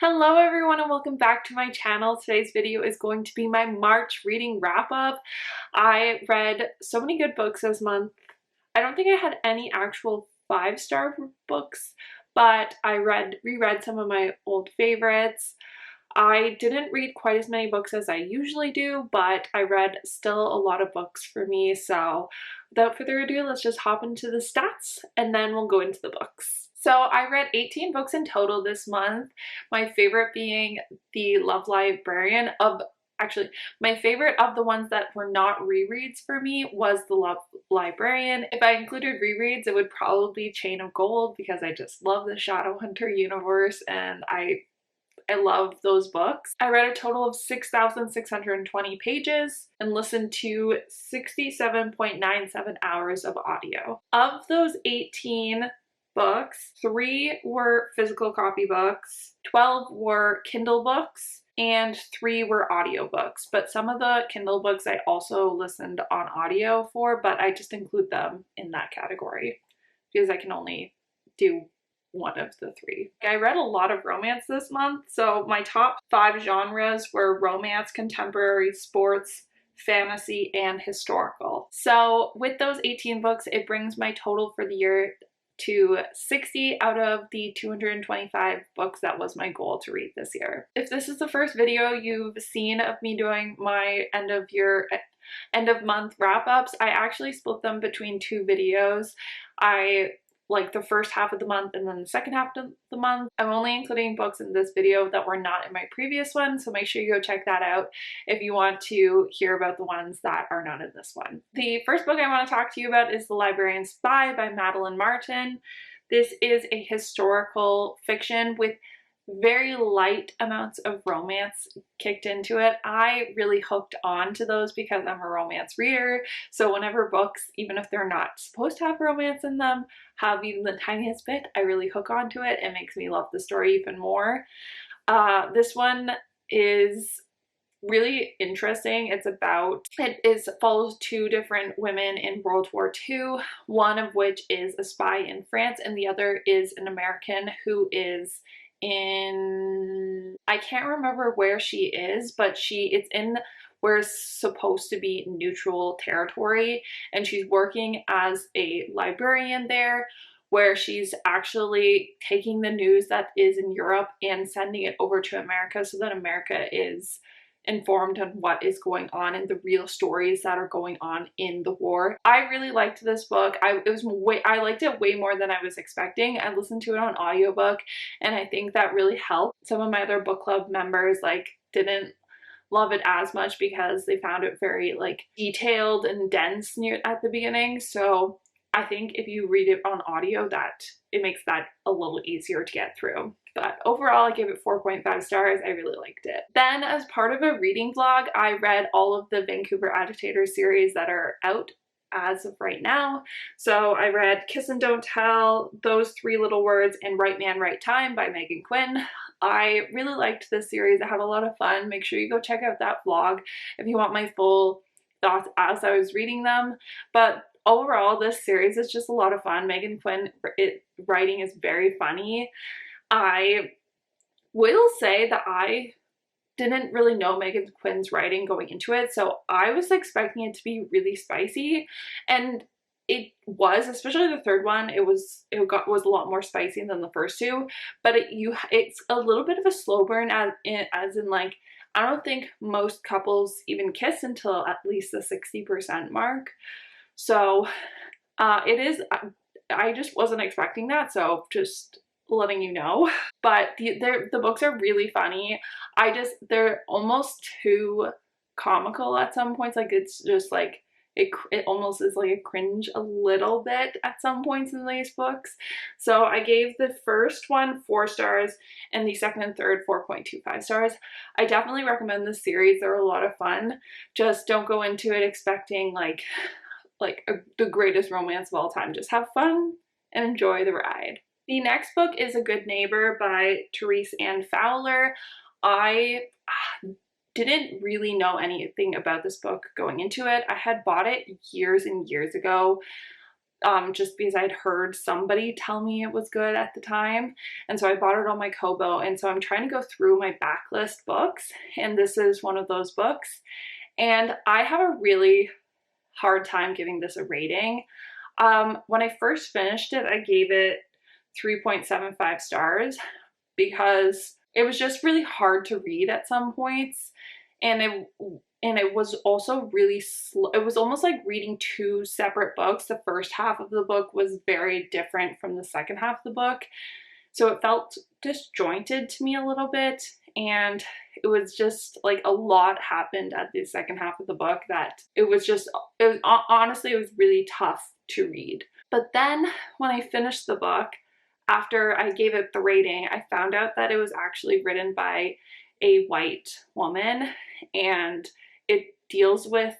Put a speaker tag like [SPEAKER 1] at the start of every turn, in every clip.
[SPEAKER 1] Hello everyone and welcome back to my channel. Today's video is going to be my March reading wrap up. I read so many good books this month. I don't think I had any actual 5-star books, but I reread some of my old favorites. I didn't read quite as many books as I usually do, but I read still a lot of books for me. So without further ado, let's just hop into the stats and then we'll go into the books. So I read 18 books in total this month, my favorite being The Librarian Actually, my favorite of the ones that were not rereads for me was The Librarian. If I included rereads, it would probably be Chain of Gold because I just love the Shadowhunter universe and I love those books. I read a total of 6,620 pages and listened to 67.97 hours of audio. Of those 18 books, 3 were physical copy books, 12 were Kindle books, and 3 were audiobooks. But some of the Kindle books I also listened on audio for, but I just include them in that category because I can only do one of the 3. I read a lot of romance this month, so my top 5 genres were romance, contemporary, sports, fantasy, and historical. So with those 18 books, it brings my total for the year to 60 out of the 225 books that was my goal to read this year. If this is the first video you've seen of me doing my end of month wrap-ups, I actually split them between 2 videos. Like the first half of the month and then the second half of the month. I'm only including books in this video that were not in my previous one, so make sure you go check that out if you want to hear about the ones that are not in this one. The first book I want to talk to you about is The Librarian Spy by Madeline Martin. This is a historical fiction with very light amounts of romance kicked into it. I really hooked on to those because I'm a romance reader, so whenever books, even if they're not supposed to have romance in them, have even the tiniest bit, I really hook onto it. It makes me love the story even more. This one is really interesting. It follows 2 different women in World War II, one of which is a spy in France and the other is an American who is I can't remember where she is, but it's in where it's supposed to be neutral territory, and she's working as a librarian there, where she's actually taking the news that is in Europe and sending it over to America so that America is informed on what is going on and the real stories that are going on in the war. I really liked this book. I liked it way more than I was expecting. I listened to it on audiobook and I think that really helped. Some of my other book club members didn't love it as much because they found it very detailed and dense at the beginning. So I think if you read it on audio, that it makes that a little easier to get through. But overall, I gave it 4.5 stars. I really liked it. Then as part of a reading vlog, I read all of the Vancouver Agitator series that are out as of right now. So I read Kiss and Don't Tell, Those 3 Little Words, and Right Man, Right Time by Megan Quinn. I really liked this series. I had a lot of fun. Make sure you go check out that vlog if you want my full thoughts as I was reading them. But overall, this series is just a lot of fun. Megan Quinn writing is very funny. I will say that I didn't really know Megan Quinn's writing going into it, so I was expecting it to be really spicy, and it was, especially the third one. It was a lot more spicy than the first 2, but it's a little bit of a slow burn as in I don't think most couples even kiss until at least the 60% mark. So I just wasn't expecting that, so just letting you know. But the books are really funny. They're almost too comical at some points. It's just it almost is like a cringe a little bit at some points in these books. So I gave the first one 4 stars and the second and third 4.25 stars. I definitely recommend this series. They're a lot of fun. Just don't go into it expecting the greatest romance of all time. Just have fun and enjoy the ride. The next book is A Good Neighbor by Therese Ann Fowler. I didn't really know anything about this book going into it. I had bought it years and years ago just because I'd heard somebody tell me it was good at the time. And so I bought it on my Kobo. And so I'm trying to go through my backlist books, and this is one of those books. And I have a really hard time giving this a rating. When I first finished it, I gave it 3.75 stars because it was just really hard to read at some points, and it was also really slow. It was almost like reading two separate books. The first half of the book was very different from the second half of the book, so it felt disjointed to me a little bit, and it was just like a lot happened at the second half of the book that honestly, it was really tough to read. But then when I finished the book, after I gave it the rating, I found out that it was actually written by a white woman, and it deals with,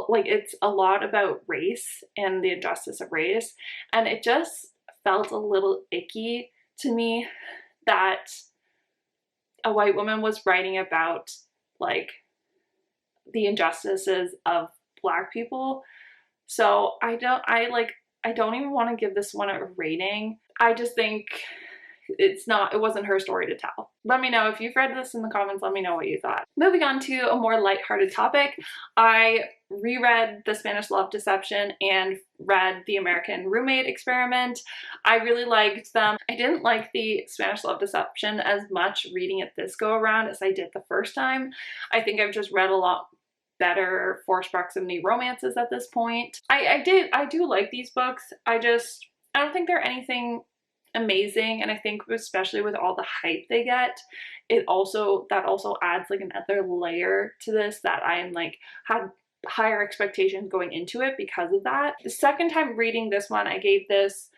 [SPEAKER 1] like, it's a lot about race and the injustice of race, and it just felt a little icky to me that a white woman was writing about, like, the injustices of Black people. So I don't even want to give this one a rating. I just think it wasn't her story to tell. Let me know if you've read this in the comments. Let me know what you thought. Moving on to a more lighthearted topic, I reread The Spanish Love Deception and read The American Roommate Experiment. I really liked them. I didn't like The Spanish Love Deception as much reading it this go around as I did the first time. I think I've just read a lot better forced proximity romances at this point. I do like these books. I don't think they're anything amazing, and I think especially with all the hype they get, that also adds like another layer to this, that I am like had higher expectations going into it because of that. The second time reading this one, I gave this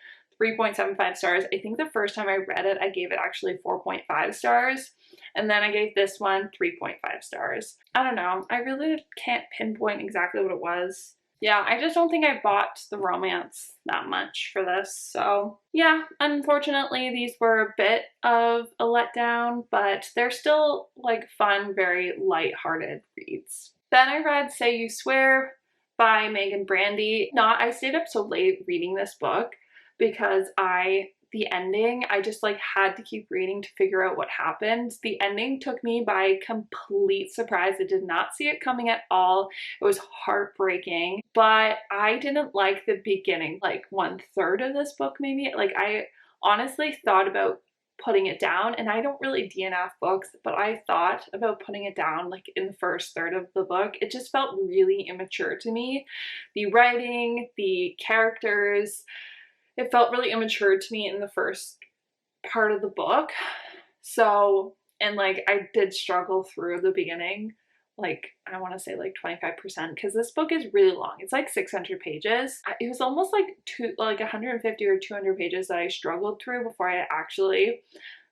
[SPEAKER 1] 3.75 stars. I think the first time I read it, I gave it actually 4.5 stars. And then I gave this one 3.5 stars. I don't know. I really can't pinpoint exactly what it was. Yeah, I just don't think I bought the romance that much for this. So yeah, unfortunately, these were a bit of a letdown, but they're still like fun, very lighthearted reads. Then I read Say You Swear by Megan Brandy. I stayed up so late reading this book because the ending, I just like had to keep reading to figure out what happened. The ending took me by complete surprise. I did not see it coming at all. It was heartbreaking, but I didn't like the beginning, like 1/3 of this book maybe. Like, I honestly thought about putting it down, and I don't really DNF books, but I thought about putting it down like in the first third of the book. It just felt really immature to me. The writing, the characters, it felt really immature to me in the first part of the book. So, and like I did struggle through the beginning, like I want to say like 25%, because this book is really long. It's like 600 pages. It was almost like 150 or 200 pages that I struggled through before I actually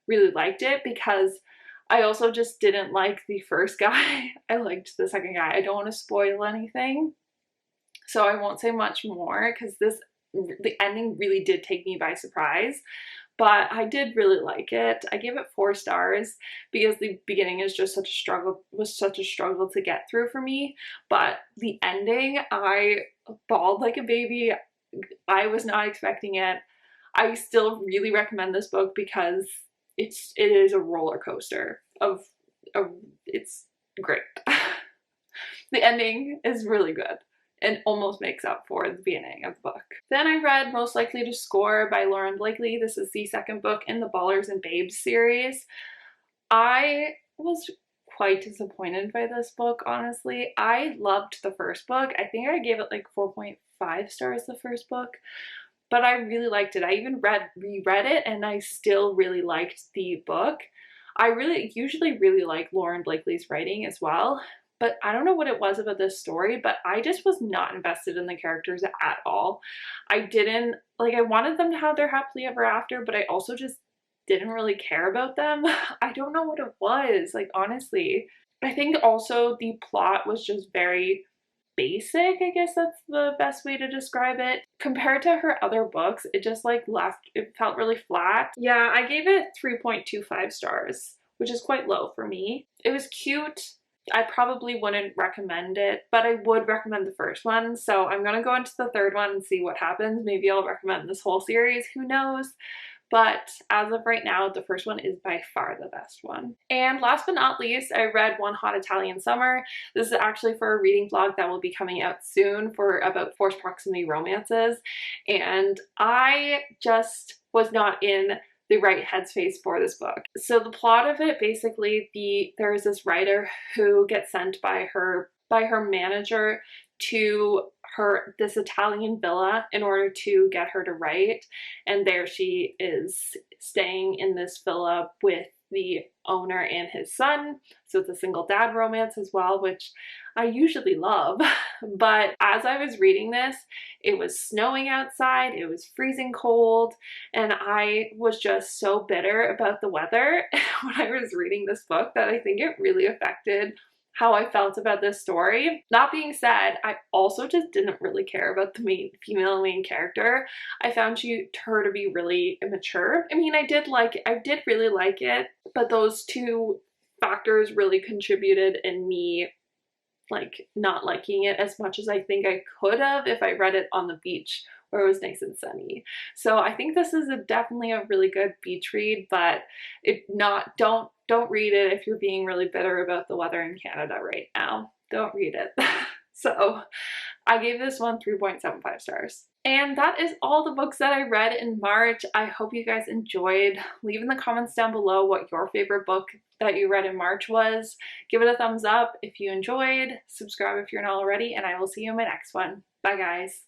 [SPEAKER 1] really liked it, because I also just didn't like the first guy. I liked the second guy. I don't want to spoil anything, so I won't say much more, because the ending really did take me by surprise, but I did really like it. I gave it 4 stars because the beginning is just such a struggle to get through for me, but the ending, I bawled like a baby. I was not expecting it. I still really recommend this book because it is a roller coaster it's great. The ending is really good and almost makes up for the beginning of the book. Then I read Most Likely to Score by Lauren Blakely. This is the second book in the Ballers and Babes series. I was quite disappointed by this book, honestly. I loved the first book. I think I gave it like 4.5 stars the first book, but I really liked it. I even reread it, and I still really liked the book. I usually really like Lauren Blakely's writing as well, but I don't know what it was about this story, but I just was not invested in the characters at all. I wanted them to have their happily ever after, but I also just didn't really care about them. I don't know what it was, like, honestly. I think also the plot was just very basic, I guess that's the best way to describe it. Compared to her other books, it just it felt really flat. Yeah, I gave it 3.25 stars, which is quite low for me. It was cute. I probably wouldn't recommend it, but I would recommend the first one. So I'm gonna go into the third one and see what happens. Maybe I'll recommend this whole series, who knows? But as of right now, the first one is by far the best one. And last but not least, I read One Hot Italian Summer. This is actually for a reading blog that will be coming out soon for about forced proximity romances. And I just was not in the right headspace for this book. So the plot of it, basically, there is this writer who gets sent by her manager to this Italian villa in order to get her to write, and there she is staying in this villa with the owner and his son. So it's a single dad romance as well, which I usually love. But as I was reading this, it was snowing outside, it was freezing cold, and I was just so bitter about the weather when I was reading this book that I think it really affected how I felt about this story. That being said, I also just didn't really care about the female main character. I found her to be really immature. I mean, I did really like it, but those two factors really contributed in me like not liking it as much as I think I could have if I read it on the beach where it was nice and sunny. So I think this is definitely a really good beach read, but don't read it if you're being really bitter about the weather in Canada right now. Don't read it. So I gave this one 3.75 stars. And that is all the books that I read in March. I hope you guys enjoyed. Leave in the comments down below what your favorite book that you read in March was. Give it a thumbs up if you enjoyed. Subscribe if you're not already, and I will see you in my next one. Bye guys.